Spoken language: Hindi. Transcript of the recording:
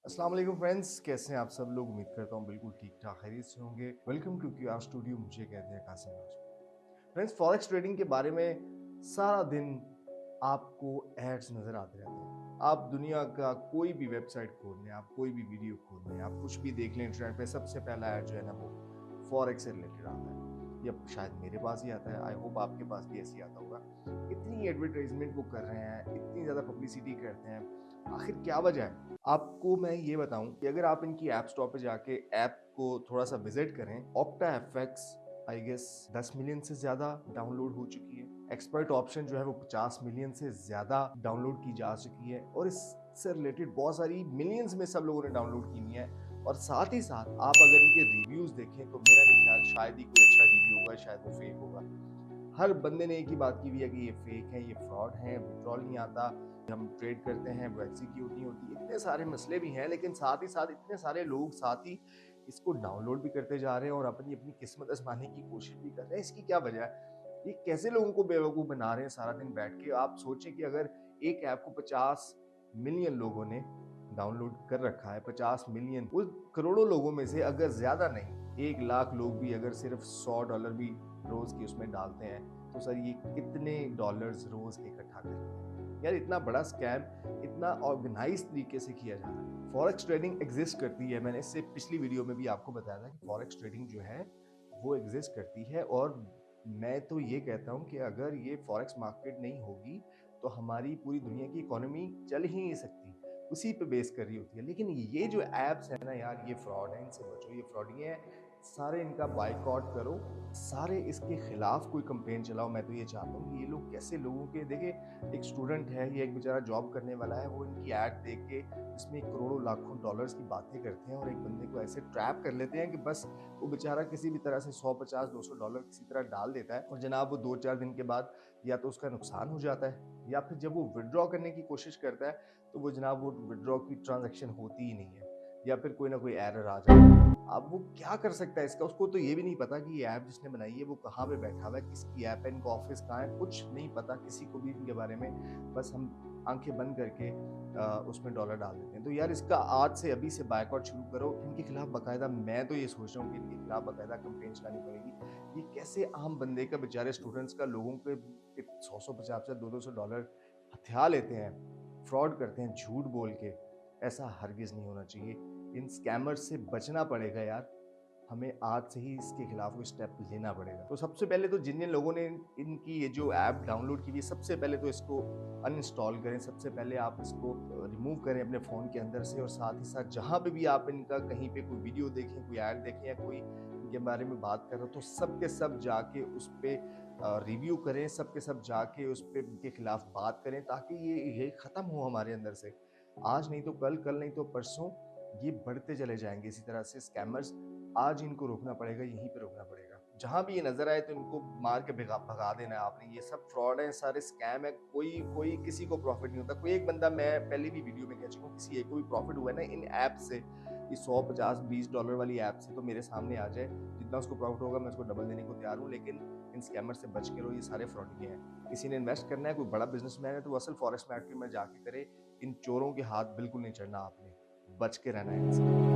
अस्सलाम वालेकुम फ्रेंड्स, कैसे हैं आप सब लोग। उम्मीद करता हूँ बिल्कुल ठीक ठाक खैरियत से होंगे। Welcome to QR studio. मुझे कहते हैं Kasim Raj. Friends, forex trading के बारे में सारा दिन आपको एड्स नज़र आते रहते हैं। आप दुनिया का कोई भी वेबसाइट खोल लें, आप कोई भी वीडियो खोल लें, आप कुछ भी देख लें इंटरनेट पे, सबसे पहला ऐड जो है ना वो फॉरेक्स से रिलेटेड आता है। या शायद मेरे पास ही आता है, आई होप आपके पास भी ऐसे ही आता होगा। इतनी एडवर्टाइजमेंट वो कर रहे हैं, इतनी ज़्यादा पब्लिसिटी करते हैं, आखिर क्या वजह है? आपको मैं ये बताऊं कि अगर आप इनकी ऐप स्टोर पे जाके ऐप को थोड़ा सा विजिट करें, ऑप्टा एफएक्स आई गेस 10 मिलियन से ज्यादा डाउनलोड हो चुकी है। एक्सपर्ट ऑप्शन जो है वो 50 मिलियन से ज्यादा डाउनलोड की जा चुकी है, और इससे रिलेटेड बहुत सारी मिलियंस में सब लोगों ने डाउनलोड की हुई है। और साथ ही साथ आप अगर इनके रिव्यूज देखें तो मेरा नहीं ख्याल शायद ही कोई अच्छा रिव्यू होगा, शायद वो फेक होगा। हर बंदे ने एक ही बात की हुई है कि ये फेक है, ये फ्रॉड है, विड्रॉल नहीं आता, हम ट्रेड करते हैं वो एग्जीक्यूट नहीं होती। इतने सारे मसले भी हैं, लेकिन साथ ही साथ इतने सारे लोग साथ ही इसको डाउनलोड भी करते जा रहे हैं और अपनी अपनी किस्मत आजमाने की कोशिश भी कर रहे हैं। इसकी क्या वजह है? ये कैसे लोगों को बेवकूफ़ बना रहे हैं सारा दिन बैठ के? आप सोचें कि अगर एक ऐप को 50 मिलियन लोगों ने डाउनलोड कर रखा है, 50 मिलियन, उस करोड़ों लोगों में से अगर ज़्यादा नहीं 1 लाख लोग भी अगर सिर्फ $100 भी रोज़ की उसमें डालते हैं, तो सर ये कितने डॉलर्स रोज़ के इकट्ठा करते हैं? यार इतना बड़ा स्कैम इतना ऑर्गेनाइज तरीके से किया जा रहा है। फॉरेक्स ट्रेडिंग एग्जिस्ट करती है, मैंने इससे पिछली वीडियो में भी आपको बताया था कि फॉरेक्स ट्रेडिंग जो है वो एग्जिस्ट करती है। और मैं तो ये कहता हूँ कि अगर ये फॉरेक्स मार्केट नहीं होगी तो हमारी पूरी दुनिया की इकोनॉमी चल ही नहीं सकती, उसी पे बेस कर रही होती है। लेकिन ये जो एप्स है ना यार, ये फ्रॉड है, इनसे बचो, ये फ्रॉडी है, सारे इनका बाइकआउट करो, सारे इसके खिलाफ कोई कंपेन चलाओ। मैं तो ये चाहता हूँ कि ये लोग कैसे लोगों के, देखिए एक स्टूडेंट है या एक बेचारा जॉब करने वाला है, वो इनकी ऐड देख के इसमें करोड़ों लाखों डॉलर्स की बातें करते हैं और एक बंदे को ऐसे ट्रैप कर लेते हैं कि बस वो बेचारा किसी भी तरह से 100 50 200 डॉलर किसी तरह डाल देता है, और जनाब वो 2 4 दिन के बाद या तो उसका नुकसान हो जाता है, या फिर जब वो विड्रॉ करने की कोशिश करता है तो वो जनाब वो विड्रॉ की ट्रांजैक्शन होती ही नहीं है, या फिर कोई ना कोई एरर आ जाता है। अब वो क्या कर सकता है इसका? उसको तो ये भी नहीं पता कि ये ऐप जिसने बनाई है वो कहाँ पे बैठा हुआ है, किसकी ऐप है, इनका ऑफिस कहाँ है, कुछ नहीं पता किसी को भी इनके बारे में। बस हम आंखें बंद करके उसमें डॉलर डाल देते हैं। तो यार इसका आज से अभी से बायकॉट शुरू करो इनके खिलाफ बाकायदा। मैं तो ये सोच रहा हूँ कि इनके खिलाफ बाकायदा कंपेन चलानी पड़ेगी। ये कैसे आम बंदे का, बेचारे स्टूडेंट्स का, लोगों के 100 100 50 50 200 डॉलर हथिया लेते हैं, फ्रॉड करते हैं झूठ बोल के। ऐसा हरगिज नहीं होना चाहिए। इन स्कैमर्स से बचना पड़ेगा यार, हमें आज से ही इसके खिलाफ कोई स्टेप लेना पड़ेगा। तो सबसे पहले तो जिन जिन लोगों ने इनकी ये जो ऐप डाउनलोड की हुई है, सबसे पहले तो इसको अनइंस्टॉल करें। सबसे पहले आप इसको रिमूव करें अपने फ़ोन के अंदर से, और साथ ही साथ जहाँ पे भी आप इनका कहीं पे कोई वीडियो देखें, कोई ऐड देखें या कोई इनके बारे में बात कर रहा हो, तो सब के सब जाके उस पे रिव्यू करें, सब के सब जाके उस पे इनके खिलाफ बात करें, ताकि ये ख़त्म हो हमारे अंदर से। आज नहीं तो कल, कल नहीं तो परसों ये बढ़ते चले जाएंगे इसी तरह से स्कैमर्स। आज इनको रोकना पड़ेगा, यहीं पे रोकना पड़ेगा। जहां भी ये नजर आए तो इनको मार के भगा भगा देना है आपने। ये सब फ्रॉड है, सारे स्कैम है, कोई कोई किसी को प्रॉफिट नहीं होता। कोई एक बंदा, मैं पहले भी वीडियो में कह चुका हूँ, किसी एक को भी प्रॉफिट हुआ है ना इन ऐप से, ये 100 50 20 डॉलर वाली ऐप से, तो मेरे सामने आ जाए, जितना उसको प्रॉफिट होगा मैं उसको डबल देने को तैयार हूँ। लेकिन इन स्कैमर से बच के रहो, ये सारे फ्रॉडी हैं। किसी ने इन्वेस्ट करना है, कोई बड़ा बिजनेसमैन है, तो वो असल फॉरेक्स मार्केट में जाके करे। इन चोरों के हाथ बिल्कुल नहीं चढ़ना आपने, बच के रहना है इनसे।